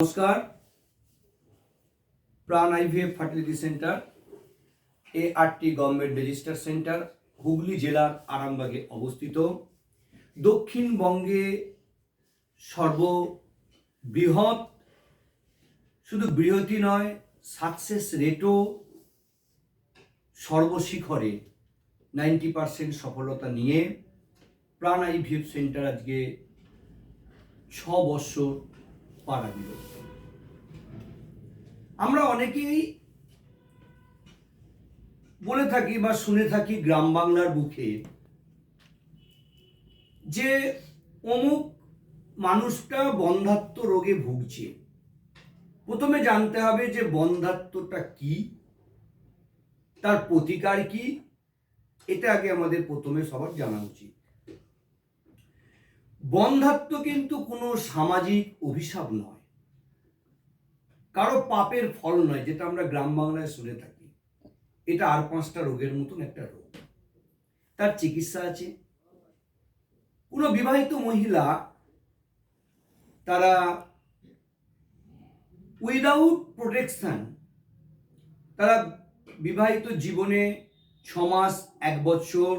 নমস্কার। প্রাণ IVF fertility centre ART government register centre Hooghly জেলার আরামবাগে অবস্থিত। দক্ষিণবঙ্গে সর্ববৃহৎ, শুধু বৃহৎই নয়, সাকসেস রেটও সর্বশিখরে 90% সফলতা নিয়ে প্রাণ আইভিএফ সেন্টার আজকে 6 বছর পাড়া দিল। আমরা অনেকেই বলে থাকি বা শুনে থাকি গ্রাম বাংলার বুকে যে অমুক মানুষটা বন্ধ্যাত্ব রোগে ভুগছে। প্রথমে জানতে হবে যে বন্ধ্যাত্বটা কি, তার প্রতিকার কি, এটা আগে আমাদের প্রথমে সবার জানা উচিত। বন্ধ্যাত্ব কিন্তু কোনো সামাজিক অভিশাপ নয়, কারো পাপের ফল নয়, যেটা আমরা গ্রাম বাংলায় শুনে থাকি। এটা আর 5টা রোগের মতন একটা রোগ, তার চিকিৎসা আছে। কোনো বিবাহিত মহিলা তারা উইদাউট প্রোটেকশন, তারা বিবাহিত জীবনে 6 মাস 1 বছর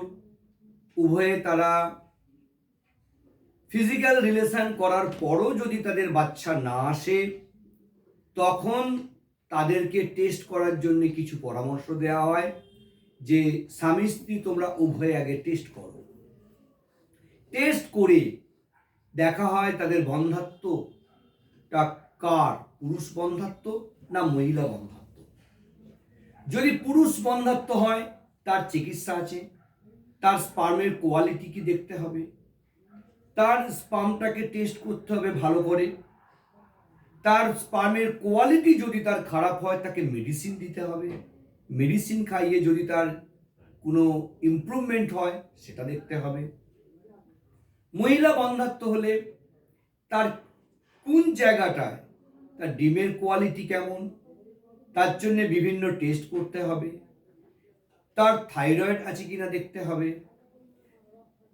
উভয়ে তারা ফিজিক্যাল রিলেশন করার পরও যদি তাদের বাচ্চা না আসে, তখন তাদেরকে টেস্ট করার জন্য কিছু পরামর্শ দেওয়া হয় যে স্বামী স্ত্রী তোমরা উভয়ে আগে টেস্ট করো। টেস্ট করে দেখা হয় তাদের বন্ধ্যাত্বটা কার, পুরুষ বন্ধ্যাত্ব না মহিলা বন্ধ্যাত্ব। যদি পুরুষ বন্ধ্যাত্ব হয় তার চিকিৎসা আছে। তার স্পার্মের কোয়ালিটি কি দেখতে হবে, তার স্পার্মটাকে টেস্ট করতে হবে ভালো করে। তার স্পার্মের কোয়ালিটি যদি তার খারাপ হয় তাকে মেডিসিন দিতে হবে। মেডিসিন খাইয়ে যদি তার কোনো ইমপ্রুভমেন্ট হয় সেটা দেখতে হবে। মহিলা বন্ধ্যাত্ব হলে তার কোন জায়গাটায় তার ডিমের কোয়ালিটি কেমন, তার জন্য বিভিন্ন টেস্ট করতে হবে। তার থাইরয়েড আছে কিনা দেখতে হবে,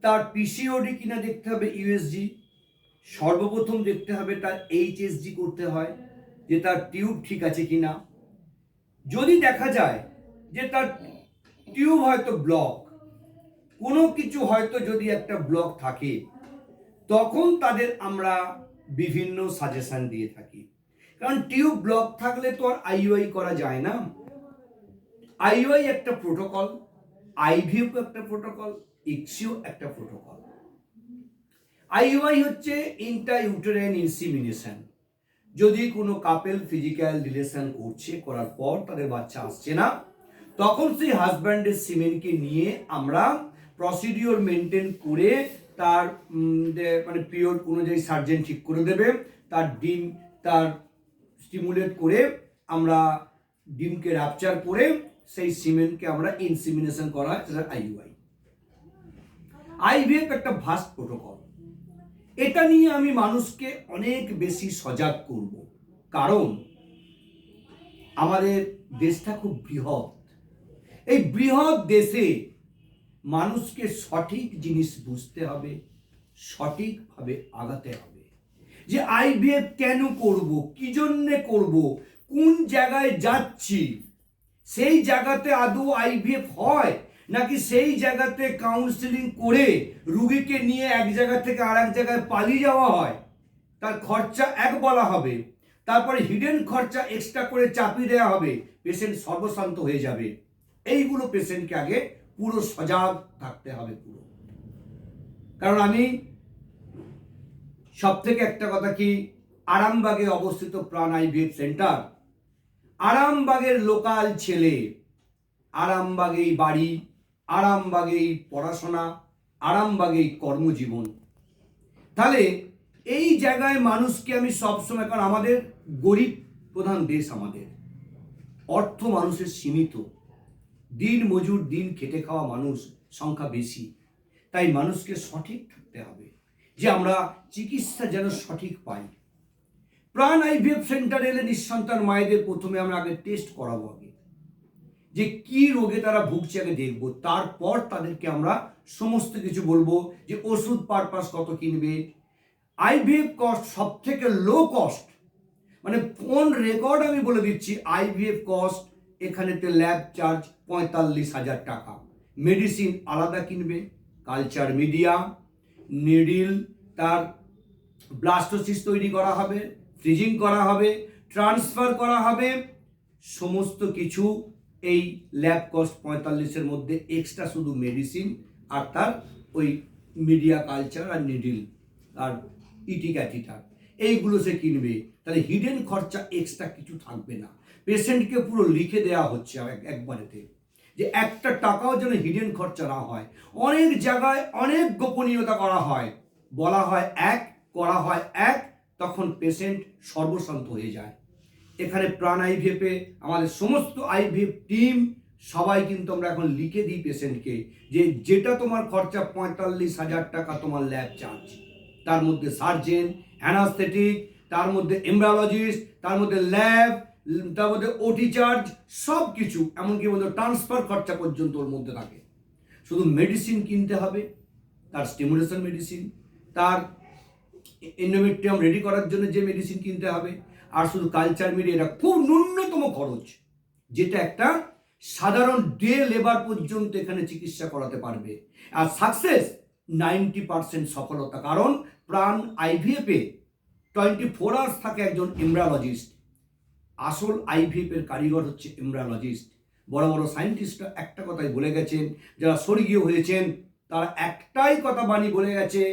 তার পিসিওডি কিনা দেখতে হবে, ইউএসজি। সর্বপ্রথম দেখতে হবে তার HSG করতে হয়, যে তার টিউব ঠিক আছে কিনা। যদি দেখা যায় যে তার টিউব হয়তো ব্লক, কোনো কিছু হয়তো যদি একটা ব্লক থাকে, তখন তাদের আমরা বিভিন্ন সাজেশন দিয়ে থাকি। কারণ টিউব ব্লক থাকলে তো আর IUI করা যায় না। IUI একটা প্রোটোকল, IVF একটা প্রোটোকল, ICSI একটা প্রোটোকল। IUI হচ্ছে ইন্ট্রা-ইউটেরাইন ইনসিমিনেশন। যদি কোনো কাপেল ফিজিক্যাল রিলেশন করছে, করার পর তাদের বাচ্চা আসছে না, তখন সেই হাজব্যান্ডের সিমেনকে নিয়ে আমরা প্রসিডিওর মেনটেন করে তার মানে পিরিয়ড অনুযায়ী সার্জেন ঠিক করে দেবে, তার ডিম তার স্টিমুলেট করে আমরা ডিমকে র্যাপচার করে সেই সিমেনকে আমরা ইনসিমিনেশন করা হয়, সেটা IUI। IVF একটা ভাস্ট প্রোটোকল। এটা নিয়ে আমি মানুষকে অনেক বেশি সজাগ করব, কারণ আমাদের দেশটা খুব বৃহৎ। এই বৃহৎ দেশে মানুষকে সঠিক জিনিস বুঝতে হবে, সঠিকভাবে আগাতে হবে। যে IVF কেন করব, কি জন্যে করব, কোন জায়গায় যাচ্ছি, সেই জায়গাতে আদৌ IVF হয় নাকি সেই জায়গাতে কাউন্সিলিং করে রুগীকে নিয়ে এক জায়গা থেকে আর এক জায়গায় পালিয়ে যাওয়া হয়। তার খরচা এক বলা হবে, তারপরে হিডেন খরচা এক্সট্রা করে চাপিয়ে দেওয়া হবে, পেশেন্ট সর্বশান্ত হয়ে যাবে। এইগুলো পেশেন্টকে আগে পুরো সজাগ থাকতে হবে পুরো। কারণ আমি সব থেকে একটা কথা কি, আরামবাগে অবস্থিত প্রাণ IVF সেন্টার, আরামবাগের লোকাল ছেলে, আরামবাগেই বাড়ি, আরামবাগেই পড়াশোনা, আরামবাগেই কর্মজীবন। তাহলে এই জায়গায় মানুষকে আমি সবসময়, কারণ আমাদের গরিব প্রধান দেশ, আমাদের অর্থ মানুষের সীমিত, দিন মজুর, দিন খেটে খাওয়া মানুষ সংখ্যা বেশি, তাই মানুষকে সঠিক থাকতে হবে যে আমরা চিকিৎসা যেন সঠিক পাই। প্রাণ IVF সেন্টার এলে নিঃসন্তান মায়েদের প্রথমে আমরা আগে টেস্ট করাবো, আগে যে কি রোগে তারা ভুগছে আগে দেখবো, তারপর তাদেরকে আমরা সমস্ত কিছু বলবো যে ওষুধ পারপাস কত কিনবে। IVF কস্ট সব থেকে লো কস্ট, মানে ফোন রেকর্ড আমি বলে দিচ্ছি, আইভিএফ কস্ট এখানেতে ল্যাব চার্জ 45,000 টাকা, মেডিসিন আলাদা কিনবে, কালচার মিডিয়া, নিডিল, তার ব্লাস্টোসিস তৈরি করা হবে, ফ্রিজিং করা হবে, ট্রান্সফার করা হবে, সমস্ত কিছু এই ল্যাব কস্ট 45-এর মধ্যে। এক্সট্রা শুধু মেডিসিন আর তার ওই মিডিয়া, কালচার আর নিডিল আর ইটি ক্যাথিটার, এইগুলো সে কিনবে। তাহলে হিডেন খরচা এক্সট্রা কিছু থাকবে না। পেশেন্টকে পুরো লিখে দেওয়া হচ্ছে একবারেতে, যে একটা টাকাও যেন হিডেন খরচা না হয়। অনেক জায়গায় অনেক গোপনীয়তা করা হয়, বলা হয় এক, করা হয় এক, তখন পেশেন্ট সর্বশান্ত হয়ে যায়। এখানে প্রাণ আইভিএফে আমাদের সমস্ত আইভিএফ টিম সবাই কিন্তু আমরা এখন লিখে দিই পেশেন্টকে, যে যেটা তোমার খরচা 45,000 টাকা তোমার ল্যাব চার্জ, তার মধ্যে সার্জেন, অ্যানাস্থেটিক, তার মধ্যে এমব্রায়োলজিস্ট, তার মধ্যে ল্যাব, তার মধ্যে ওটি চার্জ, সব কিছু, এমনকি মধ্যে ট্রান্সফার খরচা পর্যন্ত ওর মধ্যে থাকে। শুধু মেডিসিন কিনতে হবে, তার স্টিমুলেশন মেডিসিন, তার এন্ডোমেট্রিয়াম রেডি করার জন্য যে মেডিসিন কিনতে হবে, আর শুধু কালচার মিডিয়া, এটা খুব ন্যূনতম খরচ, যেটা একটা সাধারণ ডে লেবার পর্যন্ত এখানে চিকিৎসা করাতে পারবে। আর সাকসেস 90% সফলতা, কারণ প্রাণ আইভিএফে 24 আওয়ার্স থাকে একজন এমব্রায়োলজিস্ট। আসল আইভিএফ এর কারিগর হচ্ছে এমব্রায়োলজিস্ট। বড় বড় সায়েন্টিস্টরা একটা কথাই বলে গেছেন, যারা স্বর্গীয় হয়েছেন তারা একটাই কথা বাণী বলে গেছে,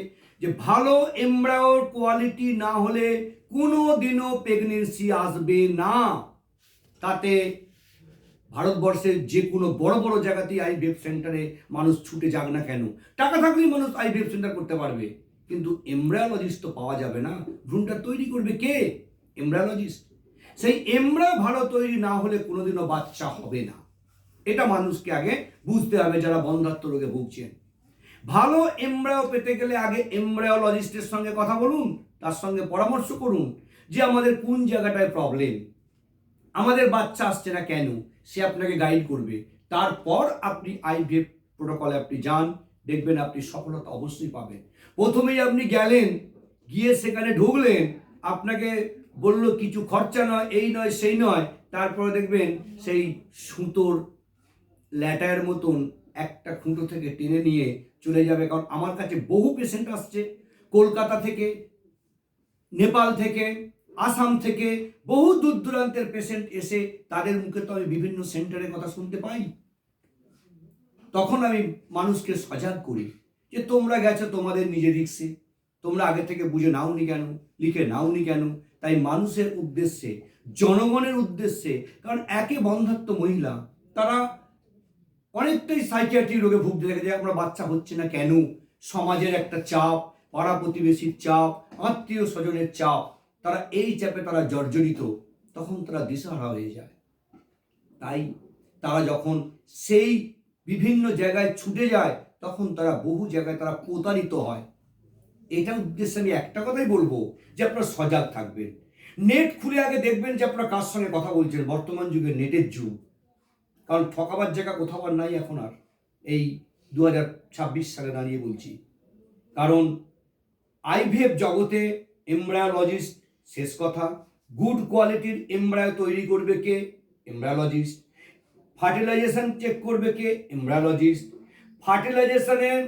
যে ভালো এমব্রায়োর কোয়ালিটি না হলে কোনো দিনও প্রেগনেন্সি আসবে না। তাতে ভারতবর্ষের যে কোনো বড় বড় জায়গাতেই আইভিএফ সেন্টারে মানুষ ছুটে যাক না কেন, টাকা থাকলেই মানুষ আইভিএফ সেন্টার করতে পারবে, কিন্তু এমব্রায়োলজিস্ট তো পাওয়া যাবে না। ভ্রূণটা তৈরি করবে কে? এমব্রায়োলজিস্ট। সেই এমব্রায়ো ভালো তৈরি না হলে কোনোদিনও বাচ্চা হবে না। এটা মানুষকে আগে বুঝতে হবে, যারা বন্ধ্যাত্ব রোগে ভুগছেন। ভালো এমব্রায়ো পেতে গেলে আগে এমব্রায়োলজিস্টের সঙ্গে কথা বলুন, তার সঙ্গে পরামর্শ করুন, যে আমাদের কোন জায়গাটায় প্রবলেম, আমাদের বাচ্চা আসছে না কেন, সে আপনাকে গাইড করবে। তারপর আপনি আইভিএফ প্রোটোকলে আপনি যান, দেখবেন আপনি সফলতা অবশ্যই পাবেন। প্রথমেই আপনি গেলেন, গিয়ে সেখানে ঢুকলেন, আপনাকে বলল কিছু খরচা নয়, এই নয় সেই নয়, তারপরে দেখবেন সেই সুতোর ল্যাটার মতন একটা খুঁটো থেকে টেনে নিয়ে চলে যাবে। কারণ আমার কাছে বহু পেশেন্ট আসছে কলকাতা থেকে, নেপাল থেকে, আসাম থেকে, বহু দূর দূরান্তের পেশেন্ট এসে, তাদের মুখে তো আমি বিভিন্ন সেন্টারের কথা শুনতে পাই। তখন আমি মানুষকে সজাগ করি, যে তোমরা গেছো তোমাদের নিজের রিক্সে, তোমরা আগে থেকে বুঝে নাওনি কেন, লিখে নাওনি কেন। তাই মানুষের উদ্দেশ্যে, জনগণের উদ্দেশ্যে, কারণ একে বন্ধ্যাত্ব মহিলা, তারা অনেকটাই সাইকিয়াট্রি রোগে ভুগতে থাকে, যে আমরা বাচ্চা হচ্ছে না কেন, সমাজের একটা চাপ, পাড়া প্রতিবেশীর চাপ, আত্মীয় স্বজনের চাপ, তারা এই চাপে তারা জর্জরিত, তখন তারা দিশাহারা হয়ে যায়। তাই তারা যখন সেই বিভিন্ন জায়গায় ছুটে যায়, তখন তারা বহু জায়গায় তারা প্রতারিত হয়। এটা উদ্দেশ্যে আমি একটা কথাই বলবো, যে আপনারা সজাগ থাকবেন। নেট খুলে আগে দেখবেন যে আপনারা কার সঙ্গে কথা বলছেন। বর্তমান যুগে নেটের যুগ, কারণ ঠকাবার জায়গা কোথাও আর নাই এখন আর, এই 2026 সালে দাঁড়িয়ে বলছি। কারণ আইভিএফ জগতে এমব্রায়োলজিস্ট শেষ কথা। গুড কোয়ালিটির এমব্রায়ো তৈরি করবে কে? এমব্রায়োলজিস্ট। ফার্টিলাইজেশন চেক করবে কে? এমব্রায়োলজিস্ট। ফার্টিলাইজেশনের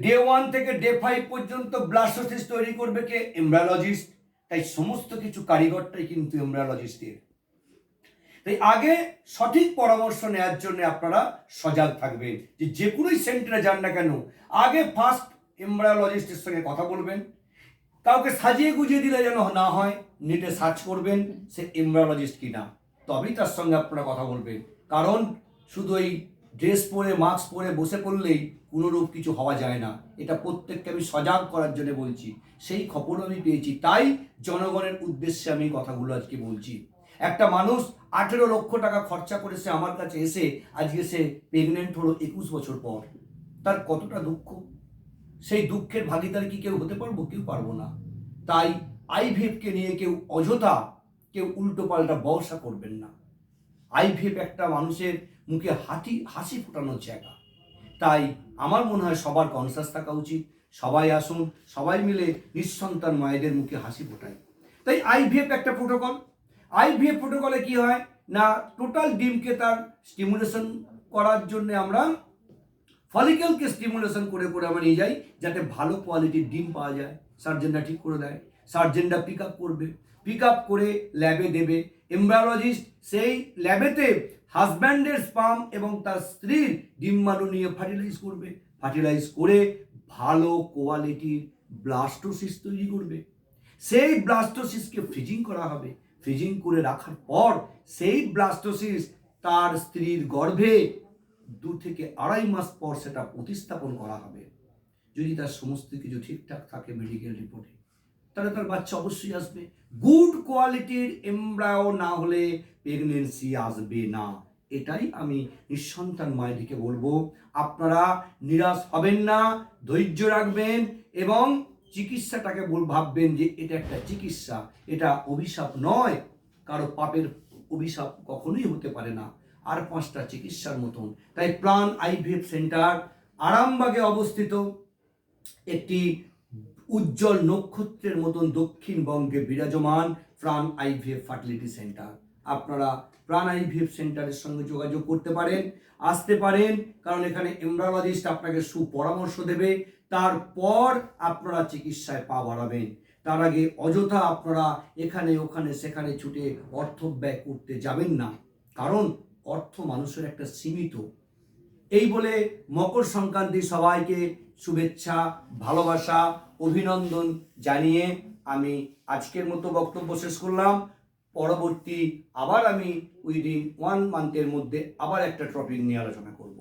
ডে 1 থেকে ডে 5 পর্যন্ত ব্লাস্টোসিস তৈরি করবে কে? এমব্রায়োলজিস্ট। তাই সমস্ত কিছু কারিগরটাই কিন্তু এমব্রায়োলজিস্টের। তাই আগে সঠিক পরামর্শ নেওয়ার জন্য আপনারা সজাগ থাকবেন, যে কোনোই সেন্টারে যান না কেন, আগে ফার্স্ট এমব্রায়োলজিস্টের সঙ্গে কথা বলবেন। কাউকে সাজিয়ে গুজিয়ে দিলে যেন না হয়, নেটে সার্চ করবেন সে এমব্রায়োলজিস্ট কিনা, তবেই তার সঙ্গে আপনারা কথা বলবেন। কারণ শুধু এই ড্রেস পরে, মাস্ক পরে বসে পড়লেই কোনোরূপ কিছু হওয়া যায় না। এটা প্রত্যেককে আমি সজাগ করার জন্য বলছি, সেই খবর আমি পেয়েছি, তাই জনগণের উদ্দেশ্যে আমি কথাগুলো আজকে বলছি। একটা মানুষ 18 লক্ষ টাকা খরচা করে সে আমার কাছে এসে আজকে সে প্রেগনেন্ট হলো 21 বছর পর, তার কতটা দুঃখ। সেই দুঃখের ভাগিদার কি কেউ হতে পারবো? কেউ পারবো না। তাই আইভিএফকে নিয়ে কেউ অযথা কেউ উল্টো পাল্টা বর্ষা করবেন না। আইভিএফ একটা মানুষের মুখে হাসি ফোটানোর জায়গা। তাই আমার মনে হয় সবার কনসাস থাকা উচিত। সবাই আসুন, সবাই মিলে নিঃসন্তান মায়েদের মুখে হাসি ফোটাই। তাই আইভিএফ একটা প্রোটোকল। আইভিএফ প্রোটোকলে কি হয় না, টোটাল ডিমকে তার স্টিমুলেশন করার জন্য আমরা ফলিকেলকে স্টিমুলেশন করে করে আমরা নিয়ে যাই, যাতে ভালো কোয়ালিটির ডিম পাওয়া যায়। সার্জেনরা ঠিক করে দেয়, সার্জেনরা পিক আপ করবে, পিক আপ করে ল্যাবে দেবে। এমব্রায়োলজিস্ট সেই ল্যাবেতে হাজব্যান্ডের স্পার্ম এবং তার স্ত্রীর ডিম্বাণু নিয়ে ফার্টিলাইজ করবে, ফার্টিলাইজ করে ভালো কোয়ালিটির ব্লাস্টোসিস তৈরি করবে। সেই ব্লাস্টোসিসকে ফ্রিজিং করা হবে, ফ্রিজিং করে রাখার পর সেই ব্লাস্টোসিস তার স্ত্রীর গর্ভে 2 থেকে 2.5 মাস পর সেটা প্রতিস্থাপন করা হবে। যদি তার সমস্ত কিছু ঠিকঠাক থাকে মেডিকেল রিপোর্টে, তাহলে তার বাচ্চা অবশ্যই আসবে। গুড কোয়ালিটির এমব্রায়ো না হলে প্রেগনেন্সি আসবে না। এটাই আমি নিঃসন্তান মায়েদিকে বলবো। আপনারা নিরাশ হবেন না, ধৈর্য রাখবেন এবং চিকিৎসাটাকে ভাববেন যে এটা একটা চিকিৎসা, এটা অভিশাপ নয়। কারো পাপের অভিশাপ কখনোই হতে পারে না। আর 5টা চিকিৎসার মতন। তাই প্রাণ আইভিএফ সেন্টার আরামবাগে অবস্থিত, একটি উজ্জ্বল নক্ষত্রের মতন দক্ষিণবঙ্গে বিরাজমান প্রাণ আইভিএফ ফার্টিলিটি সেন্টার। আপনারা প্রাণ আইভিএফ সেন্টারের সঙ্গে যোগাযোগ করতে পারেন, আসতে পারেন, কারণ এখানে এমব্রায়োলজিস্ট আপনাকে সুপরামর্শ দেবে। তারপর আপনারা চিকিৎসায় পা বাড়াবেন। তার আগে অযথা আপনারা এখানে ওখানে সেখানে ছুটে অর্থ ব্যয় করতে যাবেন না, কারণ অর্থ মানুষের একটা সীমিত। এই বলে মকর সংক্রান্তি সবাইকে শুভেচ্ছা, ভালোবাসা, অভিনন্দন জানিয়ে আমি আজকের মতো বক্তব্য শেষ করলাম। পরবর্তী আবার আমি উইদিন 1 মান্থের মধ্যে আবার একটা টপিক নিয়ে আলোচনা করব।